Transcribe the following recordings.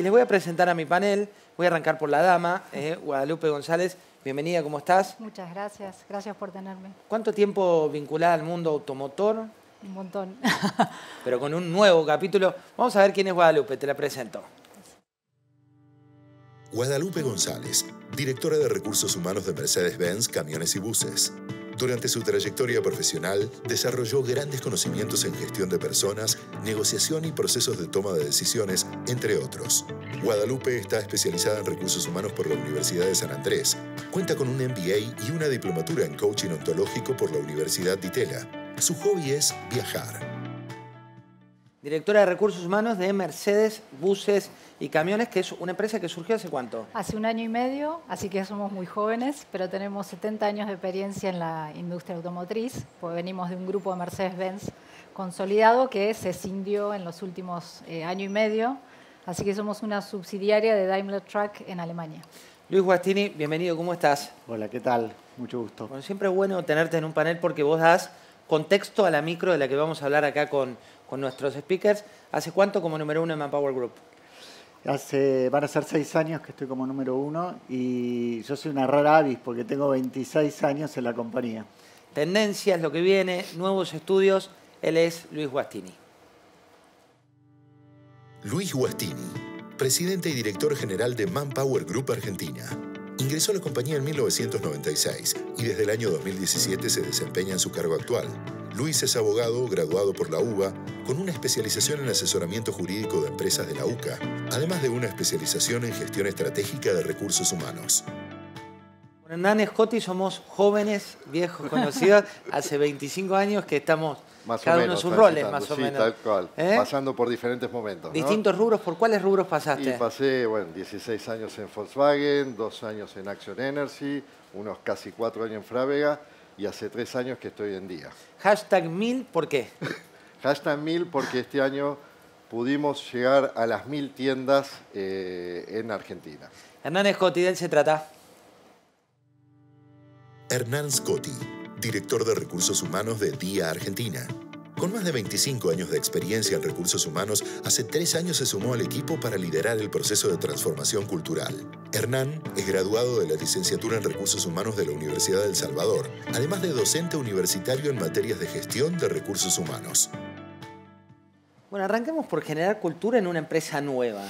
Y les voy a presentar a mi panel. Voy a arrancar por la dama, Guadalupe González. Bienvenida, ¿cómo estás? Muchas gracias. Gracias por tenerme. ¿Cuánto tiempo vinculada al mundo automotor? Un montón. Pero con un nuevo capítulo. Vamos a ver quién es Guadalupe, te la presento. Guadalupe González, directora de Recursos Humanos de Mercedes-Benz Camiones y Buses. Durante su trayectoria profesional, desarrolló grandes conocimientos en gestión de personas, negociación y procesos de toma de decisiones, entre otros. Guadalupe está especializada en recursos humanos por la Universidad de San Andrés. Cuenta con un MBA y una diplomatura en coaching ontológico por la Universidad Di Tella. Su hobby es viajar. Directora de Recursos Humanos de Mercedes, Buses y Camiones, que es una empresa que surgió ¿hace cuánto? Hace 1 año y medio, así que somos muy jóvenes, pero tenemos 70 años de experiencia en la industria automotriz, pues venimos de un grupo de Mercedes-Benz consolidado que se escindió en los últimos año y medio, así que somos una subsidiaria de Daimler Truck en Alemania. Luis Guastini, bienvenido, ¿cómo estás? Hola, ¿qué tal? Mucho gusto. Bueno, siempre es bueno tenerte en un panel porque vos das contexto a la micro de la que vamos a hablar acá con nuestros speakers. ¿Hace cuánto como número 1 en Manpower Group? Van a ser 6 años que estoy como número 1 y yo soy una rara avis porque tengo 26 años en la compañía. Tendencias, lo que viene, nuevos estudios. Él es Luis Guastini. Luis Guastini, presidente y director general de Manpower Group Argentina. Ingresó a la compañía en 1996 y desde el año 2017 se desempeña en su cargo actual. Luis es abogado graduado por la UBA con una especialización en asesoramiento jurídico de empresas de la UCA, además de una especialización en gestión estratégica de recursos humanos. Con Hernán Scotti somos jóvenes, viejos conocidos, hace 25 años que estamos más cada o uno menos, en sus roles, transitando, más o sí, menos. Tal cual, pasando por diferentes momentos, ¿no? Distintos rubros, ¿por cuáles rubros pasaste? Y pasé, 16 años en Volkswagen, 2 años en Action Energy, unos casi 4 años en Frávega y hace 3 años que estoy en Día. Hashtag 1000, ¿por qué? Hashtag 1000 porque este año pudimos llegar a las 1000 tiendas en Argentina. Hernán Scotti, ¿de él se trata? Hernán Scotti, director de Recursos Humanos de Día Argentina. Con más de 25 años de experiencia en recursos humanos, hace 3 años se sumó al equipo para liderar el proceso de transformación cultural. Hernán es graduado de la licenciatura en Recursos Humanos de la Universidad de El Salvador, además de docente universitario en materias de gestión de recursos humanos. Bueno, arranquemos por generar cultura en una empresa nueva,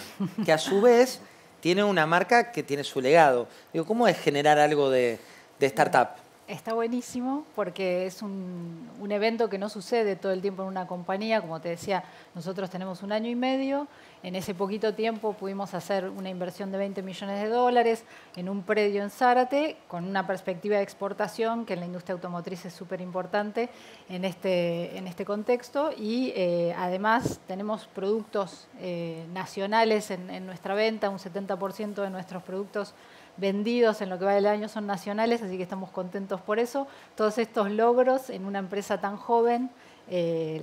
que a su vez tiene una marca que tiene su legado. Digo, ¿cómo es generar algo de startup? Está buenísimo porque es un evento que no sucede todo el tiempo en una compañía. Como te decía, nosotros tenemos 1 año y medio. En ese poquito tiempo pudimos hacer una inversión de $20 millones en un predio en Zárate con una perspectiva de exportación que en la industria automotriz es súper importante en este contexto. Y además tenemos productos nacionales en nuestra venta. Un 70% de nuestros productos vendidos en lo que va del año son nacionales, así que estamos contentos por eso. Todos estos logros en una empresa tan joven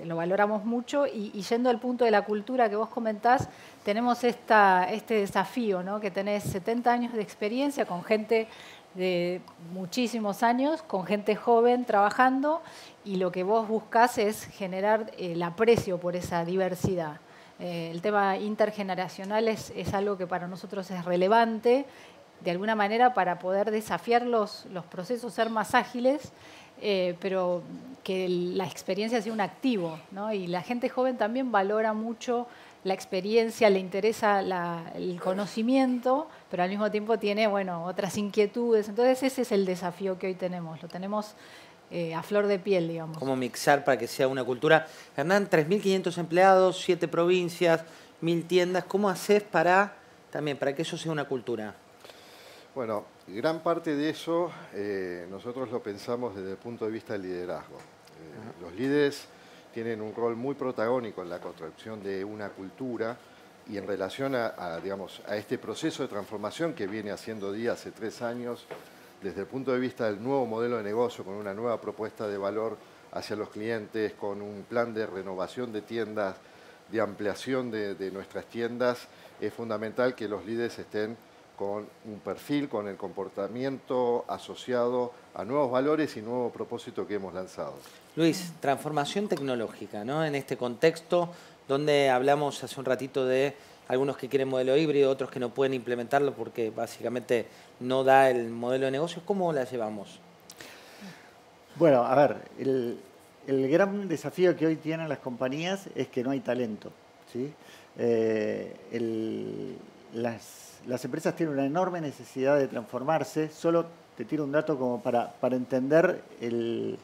lo valoramos mucho y yendo al punto de la cultura que vos comentás, tenemos este desafío, ¿no? Que tenés 70 años de experiencia con gente de muchísimos años, con gente joven trabajando y lo que vos buscás es generar el aprecio por esa diversidad. El tema intergeneracional es algo que para nosotros es relevante, de alguna manera para poder desafiar los procesos, ser más ágiles, pero que la experiencia sea un activo, ¿no? Y la gente joven también valora mucho la experiencia, le interesa el conocimiento, pero al mismo tiempo tiene, otras inquietudes. Entonces ese es el desafío que hoy tenemos, lo tenemos a flor de piel, digamos. ¿Cómo mixar para que sea una cultura? Hernán, 3.500 empleados, 7 provincias, 1.000 tiendas. ¿Cómo haces para que eso sea una cultura? Bueno, gran parte de eso nosotros lo pensamos desde el punto de vista del liderazgo. Los líderes tienen un rol muy protagónico en la construcción de una cultura y en relación a este proceso de transformación que viene haciendo Día hace 3 años, desde el punto de vista del nuevo modelo de negocio, con una nueva propuesta de valor hacia los clientes, con un plan de renovación de tiendas, de ampliación de nuestras tiendas, es fundamental que los líderes estén con un perfil, con el comportamiento asociado a nuevos valores y nuevo propósito que hemos lanzado. Luis, transformación tecnológica, ¿no? En este contexto donde hablamos hace un ratito de algunos que quieren modelo híbrido, otros que no pueden implementarlo porque básicamente no da el modelo de negocio. ¿Cómo la llevamos? Bueno, a ver, el gran desafío que hoy tienen las compañías es que no hay talento, ¿sí? Las empresas tienen una enorme necesidad de transformarse. Solo te tiro un dato como para entender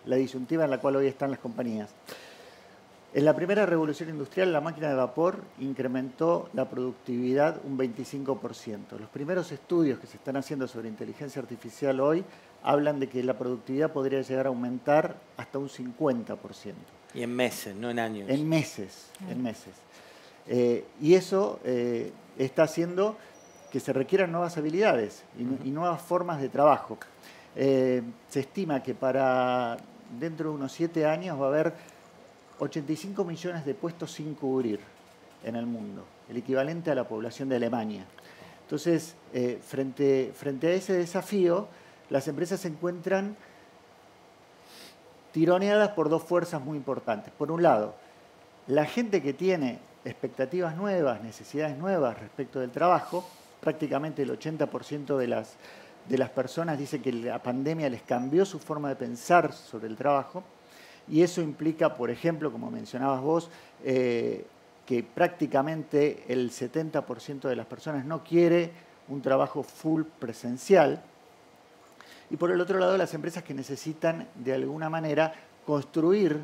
la disyuntiva en la cual hoy están las compañías. En la primera revolución industrial, la máquina de vapor incrementó la productividad un 25%. Los primeros estudios que se están haciendo sobre inteligencia artificial hoy hablan de que la productividad podría llegar a aumentar hasta un 50%. Y en meses, no en años. En meses, en meses. Y eso está haciendo que se requieran nuevas habilidades y nuevas formas de trabajo. Se estima que para dentro de unos 7 años va a haber 85 millones de puestos sin cubrir en el mundo, el equivalente a la población de Alemania. Entonces, frente a ese desafío, las empresas se encuentran tironeadas por dos fuerzas muy importantes. Por un lado, la gente que tiene expectativas nuevas, necesidades nuevas respecto del trabajo, prácticamente el 80% de las personas dice que la pandemia les cambió su forma de pensar sobre el trabajo, y eso implica, por ejemplo, como mencionabas vos, que prácticamente el 70% de las personas no quiere un trabajo full presencial. Y por el otro lado, las empresas que necesitan, de alguna manera, construir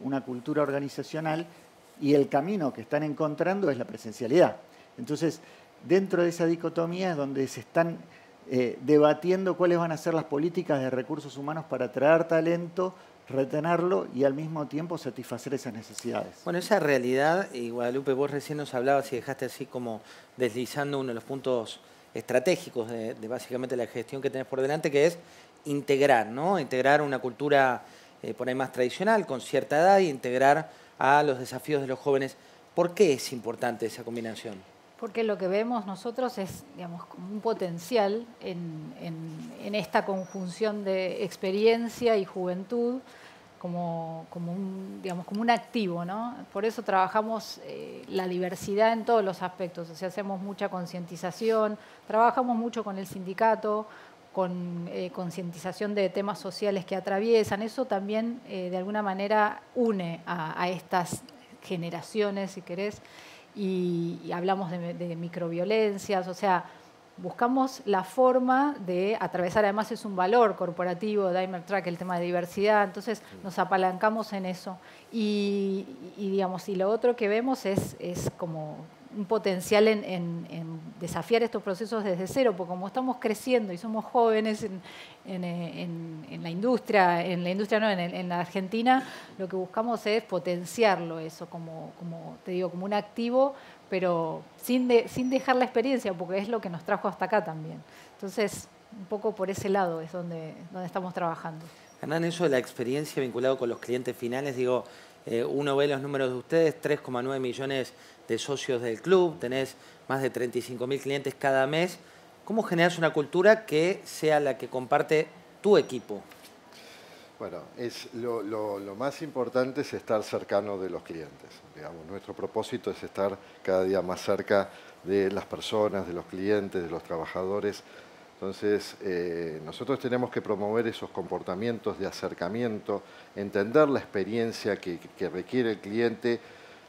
una cultura organizacional, y el camino que están encontrando es la presencialidad. Entonces, dentro de esa dicotomía es donde se están debatiendo cuáles van a ser las políticas de recursos humanos para atraer talento, retenerlo y al mismo tiempo satisfacer esas necesidades. Bueno, esa realidad, y Guadalupe, vos recién nos hablabas y dejaste así como deslizando uno de los puntos estratégicos de básicamente la gestión que tenés por delante, que es integrar, ¿no? Integrar una cultura por ahí más tradicional, con cierta edad, y integrar a los desafíos de los jóvenes. ¿Por qué es importante esa combinación? Porque lo que vemos nosotros es, digamos, como un potencial en esta conjunción de experiencia y juventud como un activo, ¿no? Por eso trabajamos la diversidad en todos los aspectos. O sea, hacemos mucha concientización, trabajamos mucho con el sindicato, con concientización de temas sociales que atraviesan. Eso también, de alguna manera, une a estas generaciones, si querés. Y hablamos de microviolencias, o sea, buscamos la forma de atravesar, además es un valor corporativo, Daimler Truck, el tema de diversidad, entonces nos apalancamos en eso. Y lo otro que vemos es como un potencial en desafiar estos procesos desde cero, porque como estamos creciendo y somos jóvenes en la industria, en la Argentina, lo que buscamos es potenciarlo eso, como te digo, como un activo, pero sin dejar la experiencia, porque es lo que nos trajo hasta acá también. Entonces, un poco por ese lado es donde estamos trabajando. Hernán, eso de la experiencia vinculado con los clientes finales, digo, uno ve los números de ustedes, 3,9 millones de socios del club, tenés más de 35.000 clientes cada mes. ¿Cómo generas una cultura que sea la que comparte tu equipo? Bueno, lo más importante es estar cercano de los clientes. Digamos, nuestro propósito es estar cada día más cerca de las personas, de los clientes, de los trabajadores. Entonces, nosotros tenemos que promover esos comportamientos de acercamiento, entender la experiencia que requiere el cliente,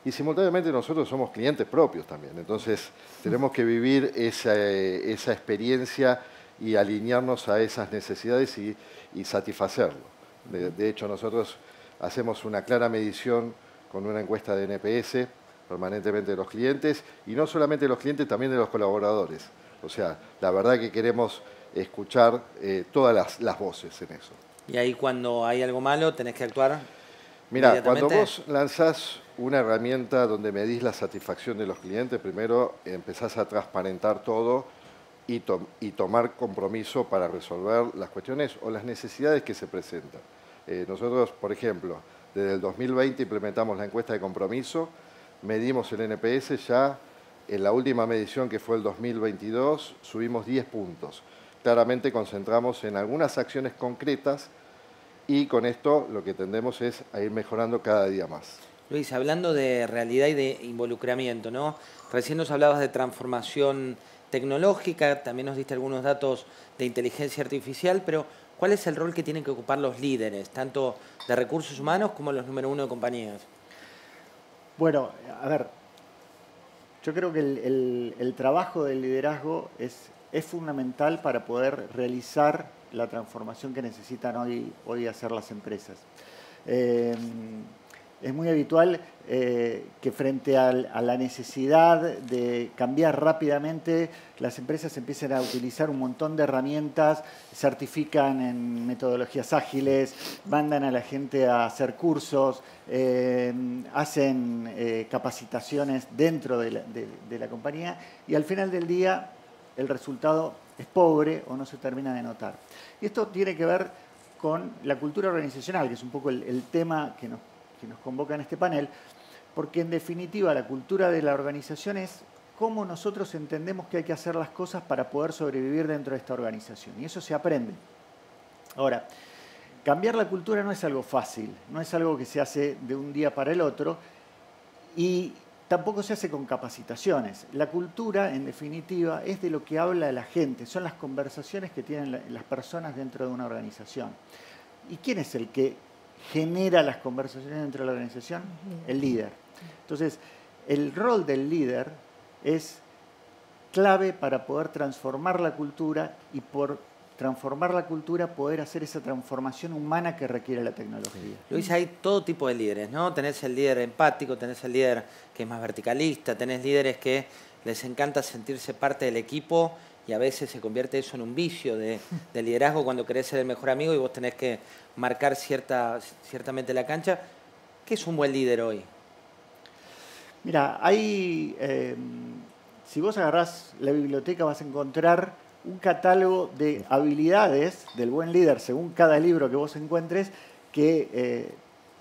y simultáneamente nosotros somos clientes propios también. Entonces, tenemos que vivir esa experiencia y alinearnos a esas necesidades y satisfacerlo. De hecho, nosotros hacemos una clara medición con una encuesta de NPS permanentemente de los clientes, y no solamente de los clientes, también de los colaboradores. O sea, la verdad que queremos escuchar todas las voces en eso. Y ahí cuando hay algo malo tenés que actuar. Mirá, cuando vos lanzás una herramienta donde medís la satisfacción de los clientes, primero empezás a transparentar todo y tomar compromiso para resolver las cuestiones o las necesidades que se presentan. Nosotros, por ejemplo, desde el 2020 implementamos la encuesta de compromiso, medimos el NPS ya. En la última medición, que fue el 2022, subimos 10 puntos. Claramente concentramos en algunas acciones concretas, y con esto lo que tendemos es a ir mejorando cada día más. Luis, hablando de realidad y de involucramiento, ¿no? Recién nos hablabas de transformación tecnológica, también nos diste algunos datos de inteligencia artificial, pero ¿cuál es el rol que tienen que ocupar los líderes, tanto de recursos humanos como los número 1 de compañías? Bueno, a ver, yo creo que el trabajo del liderazgo es fundamental para poder realizar la transformación que necesitan hoy hacer las empresas. Es muy habitual que frente a la necesidad de cambiar rápidamente, las empresas empiecen a utilizar un montón de herramientas, certifican en metodologías ágiles, mandan a la gente a hacer cursos, hacen capacitaciones dentro de la compañía y al final del día el resultado es pobre o no se termina de notar. Y esto tiene que ver con la cultura organizacional, que es un poco el tema que nos convoca en este panel, porque en definitiva la cultura de la organización es cómo nosotros entendemos que hay que hacer las cosas para poder sobrevivir dentro de esta organización. Y eso se aprende. Ahora, cambiar la cultura no es algo fácil, no es algo que se hace de un día para el otro y tampoco se hace con capacitaciones. La cultura, en definitiva, es de lo que habla la gente, son las conversaciones que tienen las personas dentro de una organización. ¿Y quién es el que genera las conversaciones dentro de la organización? El líder. Entonces, el rol del líder es clave para poder transformar la cultura y por transformar la cultura poder hacer esa transformación humana que requiere la tecnología. Luis, hay todo tipo de líderes, ¿no? Tenés el líder empático, tenés el líder que es más verticalista, tenés líderes que les encanta sentirse parte del equipo y a veces se convierte eso en un vicio de liderazgo cuando querés ser el mejor amigo y vos tenés que marcar ciertamente la cancha. ¿Qué es un buen líder hoy? Mira, si vos agarrás la biblioteca vas a encontrar un catálogo de habilidades del buen líder según cada libro que vos encuentres que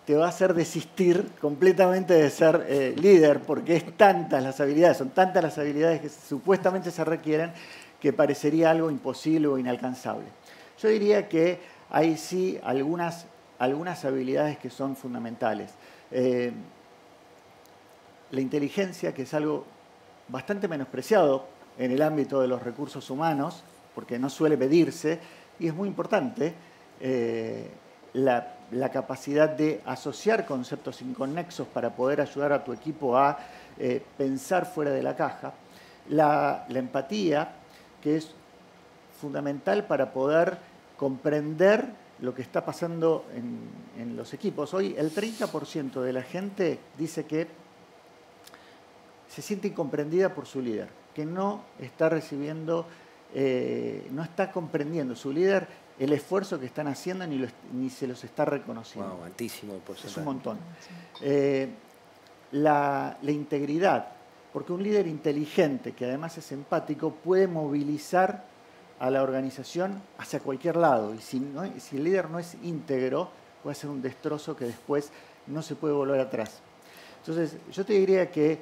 te va a hacer desistir completamente de ser líder porque es tantas las habilidades, son tantas las habilidades que supuestamente se requieren que parecería algo imposible o inalcanzable. Yo diría que hay sí algunas habilidades que son fundamentales. La inteligencia, que es algo bastante menospreciado en el ámbito de los recursos humanos, porque no suele medirse, y es muy importante la capacidad de asociar conceptos inconexos para poder ayudar a tu equipo a pensar fuera de la caja. La empatía, que es fundamental para poder comprender lo que está pasando en los equipos. Hoy el 30% de la gente dice que se siente incomprendida por su líder, que no está recibiendo, no está comprendiendo su líder el esfuerzo que están haciendo ni se los está reconociendo. Wow, altísimo el porcentaje. Es un montón. La integridad, porque un líder inteligente, que además es empático, puede movilizar a la organización hacia cualquier lado. Y si el líder no es íntegro, puede ser un destrozo que después no se puede volver atrás. Entonces, yo te diría que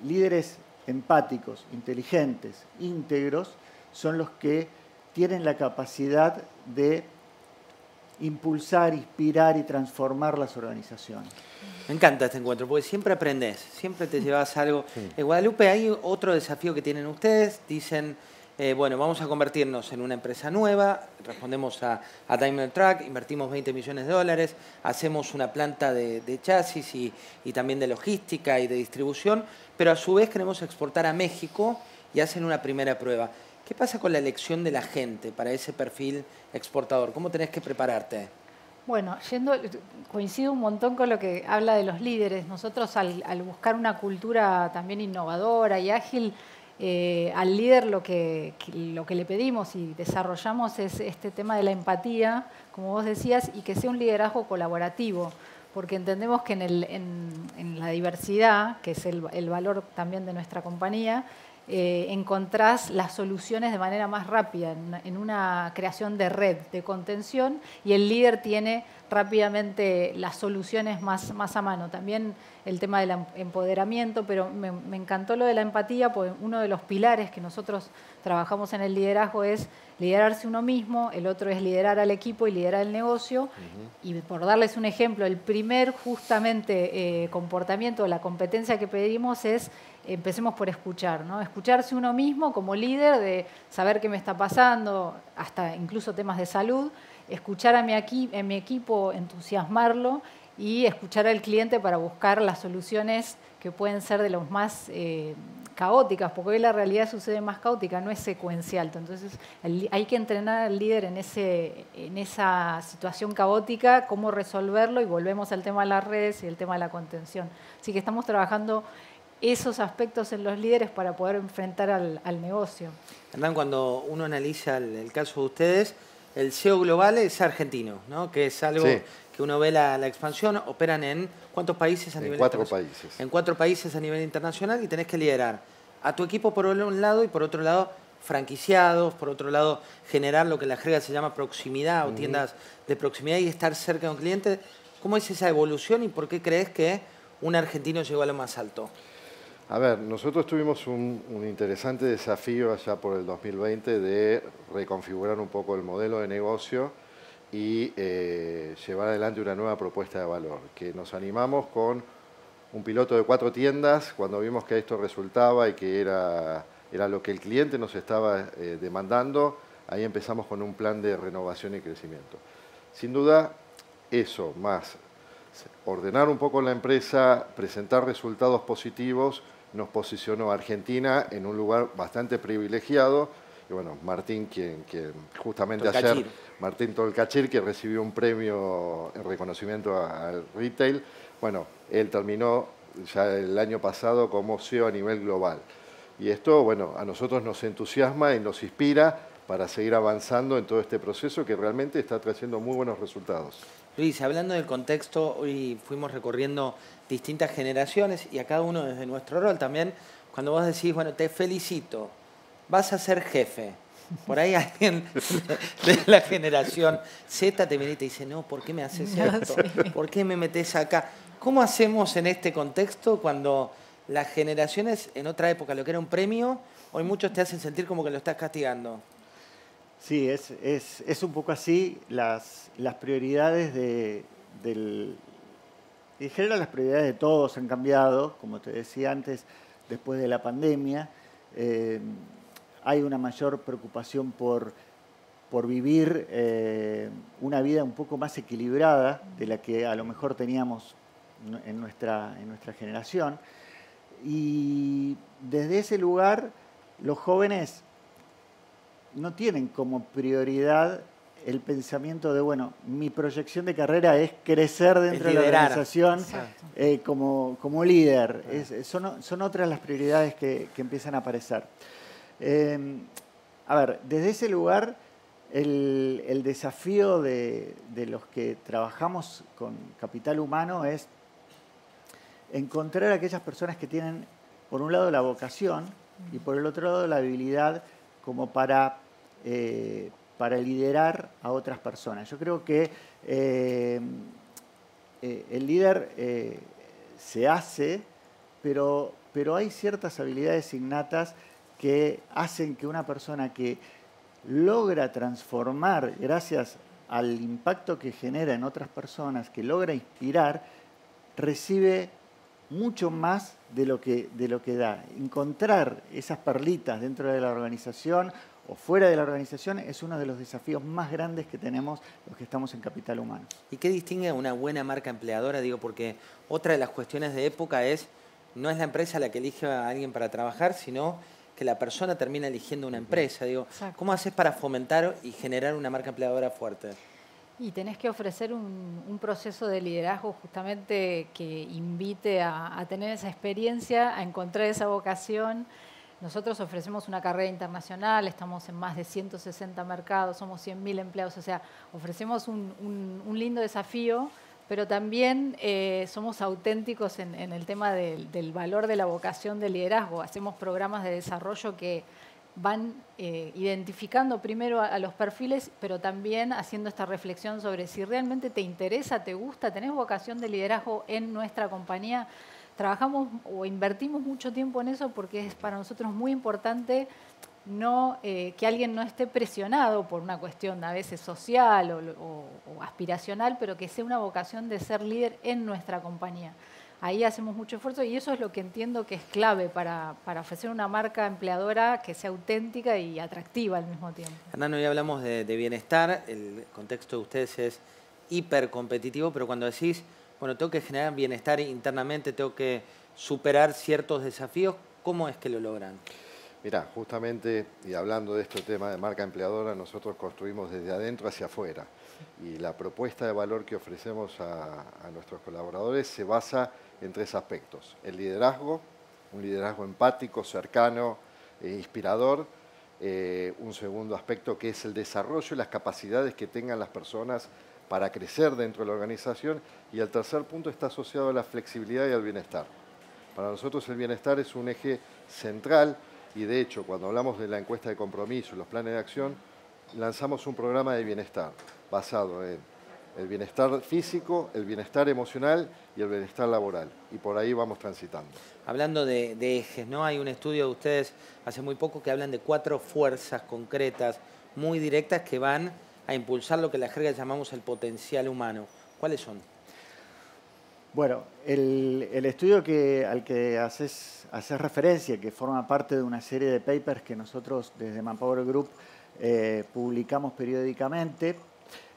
líderes empáticos, inteligentes, íntegros, son los que tienen la capacidad de impulsar, inspirar y transformar las organizaciones. Me encanta este encuentro, porque siempre aprendés, siempre te llevas algo. Sí. Guadalupe, hay otro desafío que tienen ustedes, dicen, bueno, vamos a convertirnos en una empresa nueva, respondemos a Daimler Truck, invertimos $20 millones, hacemos una planta de chasis y también de logística y de distribución, pero a su vez queremos exportar a México y hacen una primera prueba. ¿Qué pasa con la elección de la gente para ese perfil exportador? ¿Cómo tenés que prepararte? Bueno, coincido un montón con lo que habla de los líderes. Nosotros al buscar una cultura también innovadora y ágil, al líder lo que le pedimos y desarrollamos es este tema de la empatía, como vos decías, y que sea un liderazgo colaborativo, porque entendemos que en la diversidad, que es el valor también de nuestra compañía, encontrás las soluciones de manera más rápida en una creación de red, de contención, y el líder tiene rápidamente las soluciones más a mano. También el tema del empoderamiento, pero me encantó lo de la empatía, porque uno de los pilares que nosotros trabajamos en el liderazgo es liderarse uno mismo, el otro es liderar al equipo y liderar el negocio. Y por darles un ejemplo, el primer justamente comportamiento, la competencia que pedimos es empecemos por escuchar, ¿no? Escucharse uno mismo como líder, de saber qué me está pasando, hasta incluso temas de salud, escuchar a mi equipo, entusiasmarlo y escuchar al cliente para buscar las soluciones que pueden ser de los más caóticas, porque hoy la realidad sucede más caótica, no es secuencial. Entonces hay que entrenar al líder en esa situación caótica, cómo resolverlo, y volvemos al tema de las redes y el tema de la contención. Así que estamos trabajando esos aspectos en los líderes para poder enfrentar al negocio. Hernán, cuando uno analiza el caso de ustedes, el CEO global es argentino, ¿no? Que es algo que uno ve la expansión. Operan en ¿cuántos países a nivel internacional? 4 países. En 4 países a nivel internacional, y tenés que liderar a tu equipo por un lado y por otro lado franquiciados, por otro lado generar lo que en la jerga se llama proximidad o tiendas de proximidad y estar cerca de un cliente. ¿Cómo es esa evolución y por qué crees que un argentino llegó a lo más alto? A ver, nosotros tuvimos un interesante desafío allá por el 2020 de reconfigurar un poco el modelo de negocio y llevar adelante una nueva propuesta de valor, que nos animamos con un piloto de 4 tiendas. Cuando vimos que esto resultaba y que era lo que el cliente nos estaba demandando, ahí empezamos con un plan de renovación y crecimiento. Sin duda, eso más ordenar un poco la empresa, presentar resultados positivos, nos posicionó a Argentina en un lugar bastante privilegiado. Y bueno, Martín, quien justamente ayer, Martín Tolcachir, que recibió un premio en reconocimiento al retail, bueno, él terminó ya el año pasado como CEO a nivel global. Y esto, bueno, a nosotros nos entusiasma y nos inspira para seguir avanzando en todo este proceso que realmente está trayendo muy buenos resultados. Luis, hablando del contexto, hoy fuimos recorriendo distintas generaciones y a cada uno desde nuestro rol también. Cuando vos decís, bueno, te felicito, vas a ser jefe. Por ahí alguien de la generación Z te viene y te dice, no, ¿por qué me haces esto? ¿Por qué me metes acá? ¿Cómo hacemos en este contexto cuando las generaciones, en otra época, lo que era un premio, hoy muchos te hacen sentir como que lo estás castigando? Sí, es un poco así. Las prioridades en general las prioridades de todos han cambiado, como te decía antes, después de la pandemia. Hay una mayor preocupación por vivir una vida un poco más equilibrada de la que a lo mejor teníamos en nuestra generación. Y desde ese lugar, los jóvenes no tienen como prioridad el pensamiento de, bueno, mi proyección de carrera es crecer dentro de la organización como líder. Son otras las prioridades que empiezan a aparecer. A ver, desde ese lugar, el desafío de los que trabajamos con capital humano es encontrar a aquellas personas que tienen, por un lado, la vocación y por el otro lado, la habilidad como para liderar a otras personas. Yo creo que el líder se hace, pero hay ciertas habilidades innatas que hacen que una persona que logra transformar gracias al impacto que genera en otras personas, que logra inspirar, recibe mucho más de lo que da. Encontrar esas perlitas dentro de la organización o fuera de la organización es uno de los desafíos más grandes que tenemos los que estamos en Capital Humano. ¿Y qué distingue a una buena marca empleadora? Digo, porque otra de las cuestiones de época no es la empresa la que elige a alguien para trabajar, sino que la persona termina eligiendo una empresa. Digo, ¿cómo haces para fomentar y generar una marca empleadora fuerte? Y tenés que ofrecer un proceso de liderazgo justamente que invite a tener esa experiencia, a encontrar esa vocación. Nosotros ofrecemos una carrera internacional, estamos en más de 160 mercados, somos 100.000 empleados, o sea, ofrecemos un lindo desafío, pero también somos auténticos en el tema del valor de la vocación del liderazgo. Hacemos programas de desarrollo que van identificando primero a los perfiles, pero también haciendo esta reflexión sobre si realmente te interesa, te gusta, tenés vocación de liderazgo en nuestra compañía. Trabajamos o invertimos mucho tiempo en eso porque es para nosotros muy importante que alguien no esté presionado por una cuestión a veces social o aspiracional, pero que sea una vocación de ser líder en nuestra compañía. Ahí hacemos mucho esfuerzo y eso es lo que entiendo que es clave para ofrecer una marca empleadora que sea auténtica y atractiva al mismo tiempo. Hernán, hoy hablamos de bienestar, el contexto de ustedes es hipercompetitivo, pero cuando decís, bueno, tengo que generar bienestar internamente, tengo que superar ciertos desafíos, ¿cómo es que lo logran? Mirá, justamente, y hablando de este tema de marca empleadora, nosotros construimos desde adentro hacia afuera. Y la propuesta de valor que ofrecemos a nuestros colaboradores se basa en 3 aspectos. El liderazgo, un liderazgo empático, cercano, inspirador. Un segundo aspecto que es el desarrollo y las capacidades que tengan las personas para crecer dentro de la organización. Y el tercer punto está asociado a la flexibilidad y al bienestar. Para nosotros el bienestar es un eje central y de hecho cuando hablamos de la encuesta de compromiso, los planes de acción, lanzamos un programa de bienestar basado en el bienestar físico, el bienestar emocional y el bienestar laboral. Y por ahí vamos transitando. Hablando de ejes, ¿no? Hay un estudio de ustedes hace muy poco que hablan de 4 fuerzas concretas, muy directas, que van a impulsar lo que en la jerga llamamos el potencial humano. ¿Cuáles son? Bueno, el estudio al que haces referencia, que forma parte de una serie de papers que nosotros desde Manpower Group publicamos periódicamente,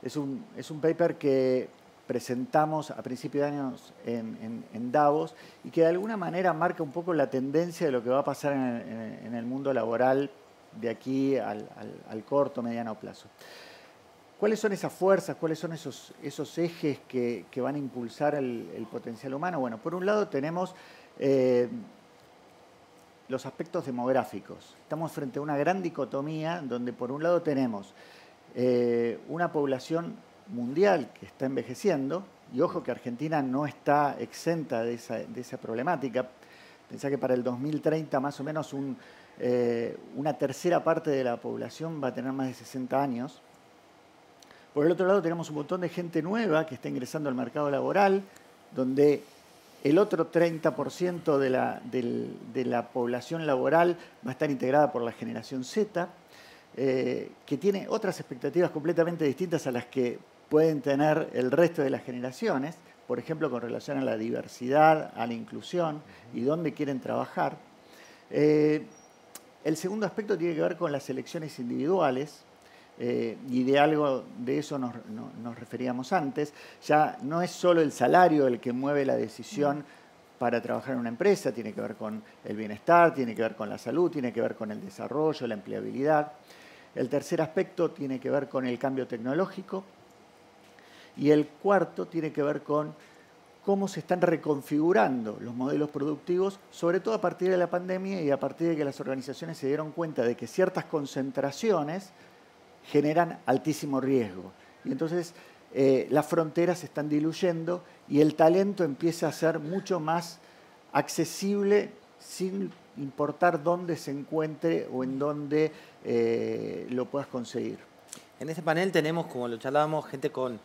es un paper que presentamos a principios de años en Davos y que de alguna manera marca un poco la tendencia de lo que va a pasar en el mundo laboral de aquí al corto, mediano plazo. ¿Cuáles son esas fuerzas? ¿Cuáles son esos ejes que van a impulsar el potencial humano? Bueno, por un lado tenemos los aspectos demográficos. Estamos frente a una gran dicotomía donde por un lado tenemos una población mundial que está envejeciendo, y ojo que Argentina no está exenta de esa problemática. Pensá que para el 2030 más o menos una tercera parte de la población va a tener más de 60 años. Por el otro lado tenemos un montón de gente nueva que está ingresando al mercado laboral, donde el otro 30% de la población laboral va a estar integrada por la generación Z, que tiene otras expectativas completamente distintas a las que pueden tener el resto de las generaciones, por ejemplo, con relación a la diversidad, a la inclusión y dónde quieren trabajar. El segundo aspecto tiene que ver con las elecciones individuales, y de algo de eso nos referíamos antes. Ya no es solo el salario el que mueve la decisión para trabajar en una empresa, tiene que ver con el bienestar, tiene que ver con la salud, tiene que ver con el desarrollo, la empleabilidad. El tercer aspecto tiene que ver con el cambio tecnológico y el cuarto tiene que ver con cómo se están reconfigurando los modelos productivos, sobre todo a partir de la pandemia y a partir de que las organizaciones se dieron cuenta de que ciertas concentraciones generan altísimo riesgo. Y entonces las fronteras se están diluyendo y el talento empieza a ser mucho más accesible sin importar dónde se encuentre o en dónde lo puedas conseguir. En este panel tenemos, como lo charlábamos, gente con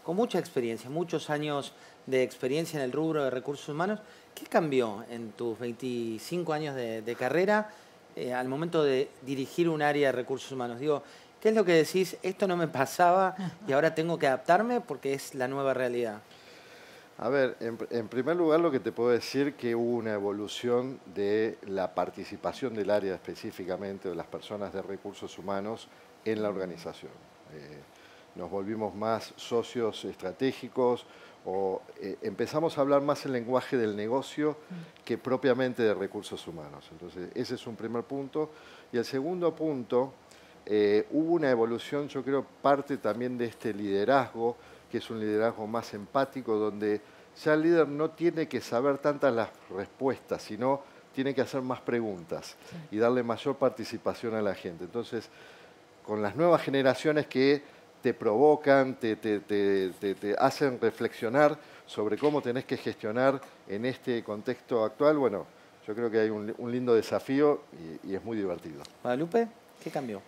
mucha experiencia, muchos años de experiencia en el rubro de recursos humanos. ¿Qué cambió en tus 25 años de carrera al momento de dirigir un área de recursos humanos? Digo, ¿qué es lo que decís? Esto no me pasaba y ahora tengo que adaptarme porque es la nueva realidad. A ver, en primer lugar lo que te puedo decir que hubo una evolución de la participación del área específicamente de las personas de recursos humanos en la organización. Nos volvimos más socios estratégicos o empezamos a hablar más el lenguaje del negocio que propiamente de recursos humanos. Entonces, ese es un primer punto. Y el segundo punto, hubo una evolución, yo creo, parte también de este liderazgo, que es un liderazgo más empático, donde ya el líder no tiene que saber tantas las respuestas, sino tiene que hacer más preguntas y darle mayor participación a la gente. Entonces, con las nuevas generaciones que te provocan, te hacen reflexionar sobre cómo tenés que gestionar en este contexto actual, bueno, yo creo que hay un lindo desafío y es muy divertido. Guadalupe, ¿qué cambió?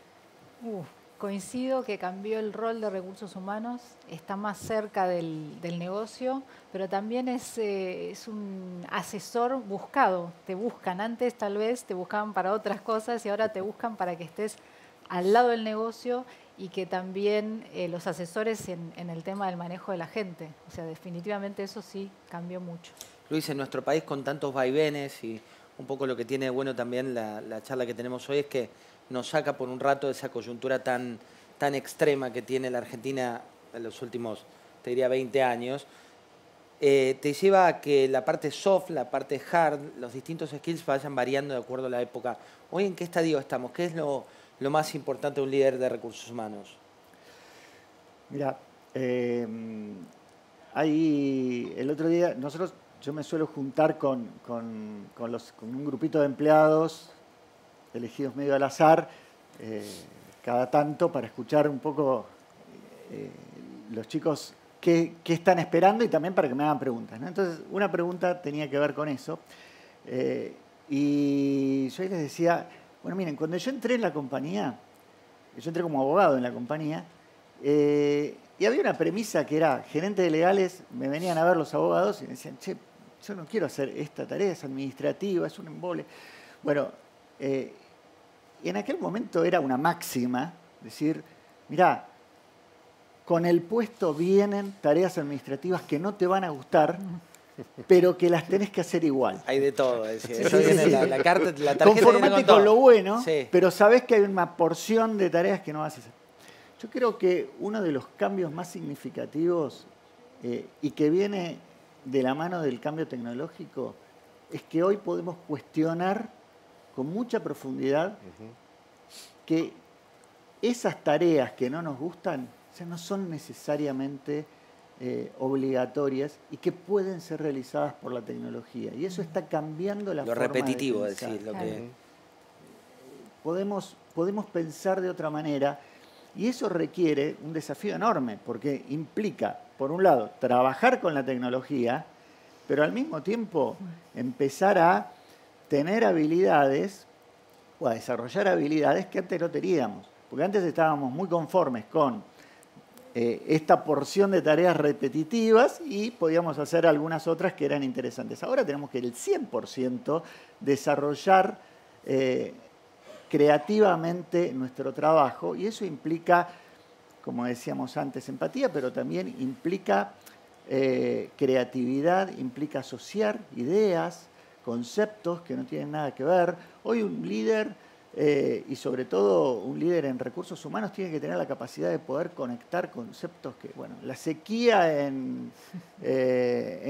Coincido que cambió el rol de recursos humanos, está más cerca del negocio, pero también es un asesor buscado. Te buscan antes, tal vez, te buscaban para otras cosas y ahora te buscan para que estés al lado del negocio y que también los asesores en el tema del manejo de la gente. O sea, definitivamente eso sí cambió mucho. Luis, en nuestro país con tantos vaivenes y un poco lo que tiene de bueno también la charla que tenemos hoy es que nos saca por un rato de esa coyuntura tan extrema que tiene la Argentina en los últimos, te diría, 20 años. Te lleva a que la parte soft, la parte hard, los distintos skills vayan variando de acuerdo a la época. Hoy, ¿en qué estadio estamos? ¿Qué es lo más importante de un líder de recursos humanos? Mira, el otro día, yo me suelo juntar con un grupito de empleados elegidos medio al azar, cada tanto para escuchar un poco los chicos qué están esperando y también para que me hagan preguntas, ¿no? Entonces, una pregunta tenía que ver con eso. Y yo les decía, bueno, miren, cuando yo entré en la compañía, yo entré como abogado en la compañía, y había una premisa que era, gerentes de legales me venían a ver los abogados y me decían, che, yo no quiero hacer esta tarea, es administrativa, es un embole. Bueno, y en aquel momento era una máxima decir, mirá, con el puesto vienen tareas administrativas que no te van a gustar, pero que las tenés que hacer igual. Hay de todo. Es decir, Sí, viene sí. la tarjeta Conformate con lo bueno, sí, pero sabés que hay una porción de tareas que no vas a hacer. Yo creo que uno de los cambios más significativos y que viene de la mano del cambio tecnológico es que hoy podemos cuestionar con mucha profundidad que esas tareas que no nos gustan, o sea, no son necesariamente obligatorias y que pueden ser realizadas por la tecnología. Y eso está cambiando la lo forma repetitivo, de pensar. decir, lo que... Podemos pensar de otra manera y eso requiere un desafío enorme porque implica, por un lado, trabajar con la tecnología, pero al mismo tiempo empezar a tener habilidades o a desarrollar habilidades que antes no teníamos. Porque antes estábamos muy conformes con esta porción de tareas repetitivas y podíamos hacer algunas otras que eran interesantes. Ahora tenemos que el 100% desarrollar creativamente nuestro trabajo y eso implica, como decíamos antes, empatía, pero también implica creatividad, implica asociar ideas, conceptos que no tienen nada que ver. Hoy un líder, y sobre todo un líder en recursos humanos, tiene que tener la capacidad de poder conectar conceptos que, bueno, la sequía en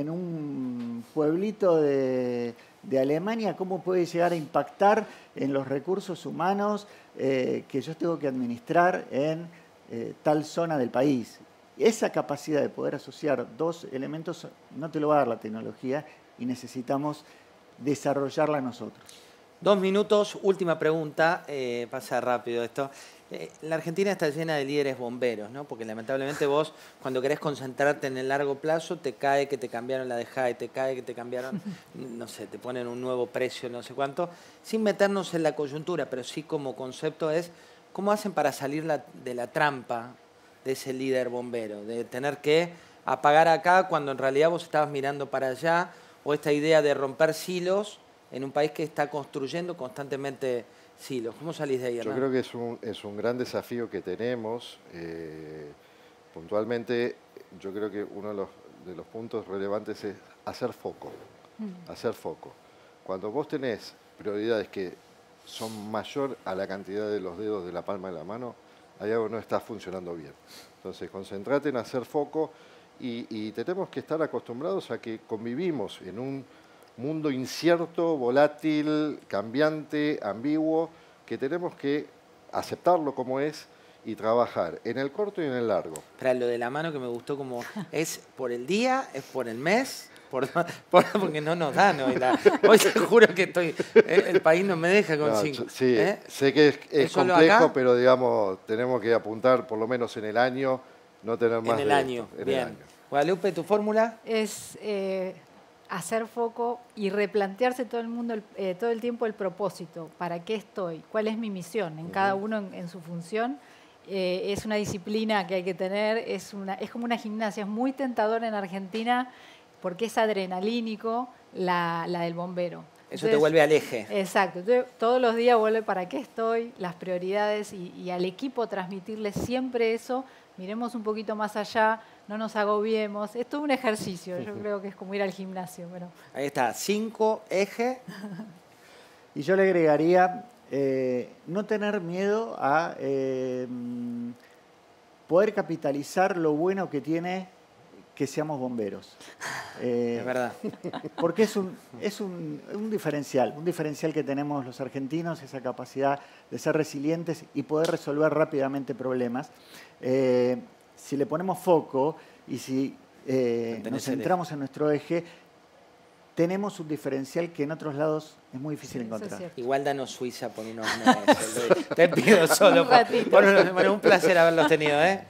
un pueblito de Alemania, ¿cómo puede llegar a impactar en los recursos humanos que yo tengo que administrar en tal zona del país? Esa capacidad de poder asociar dos elementos no te lo va a dar la tecnología y necesitamos desarrollarla nosotros. 2 minutos, última pregunta, pasa rápido esto. La Argentina está llena de líderes bomberos, ¿no? Porque lamentablemente vos, cuando querés concentrarte en el largo plazo, te cae que te cambiaron la de JAE, te cae que te cambiaron, no sé, te ponen un nuevo precio, no sé cuánto. Sin meternos en la coyuntura, pero sí como concepto es, ¿cómo hacen para salir de la trampa de ese líder bombero? De tener que apagar acá cuando en realidad vos estabas mirando para allá, o esta idea de romper silos en un país que está construyendo constantemente silos. ¿Cómo salís de ahí, Hernán? Yo creo que es un gran desafío que tenemos. Puntualmente, yo creo que uno de los puntos relevantes es hacer foco. Hacer foco. Cuando vos tenés prioridades que son mayor a la cantidad de los dedos de la palma de la mano, hay algo que no está funcionando bien. Entonces, concentrate en hacer foco y tenemos que estar acostumbrados a que convivimos en un mundo incierto, volátil, cambiante, ambiguo, que tenemos que aceptarlo como es y trabajar en el corto y en el largo. Para lo de la mano que me gustó como es por el día, es por el mes, porque no nos dan hoy. Hoy te juro que el país no me deja con 5. Sí, sé que es complejo, pero digamos, tenemos que apuntar por lo menos en el año, no tener más en el año, bien. Guadalupe, ¿tu fórmula? Es hacer foco y replantearse todo el tiempo el propósito. ¿Para qué estoy? ¿Cuál es mi misión? En cada uno en su función. Es una disciplina que hay que tener, es como una gimnasia, es muy tentadora en Argentina porque es adrenalínico la del bombero. Eso te vuelve al eje. Exacto. Entonces, todos los días vuelve para qué estoy, las prioridades y al equipo transmitirle siempre eso. Miremos un poquito más allá, no nos agobiemos. Es todo un ejercicio, yo creo que es como ir al gimnasio. Pero... Ahí está, 5 ejes. Y yo le agregaría no tener miedo a poder capitalizar lo bueno que tiene que seamos bomberos. Es verdad. Porque es un diferencial que tenemos los argentinos, esa capacidad de ser resilientes y poder resolver rápidamente problemas. Si le ponemos foco y si nos centramos en nuestro eje, tenemos un diferencial que en otros lados es muy difícil encontrar. Igual danos Suiza por unos meses. Te pido solo por un placer haberlos tenido, ¿eh?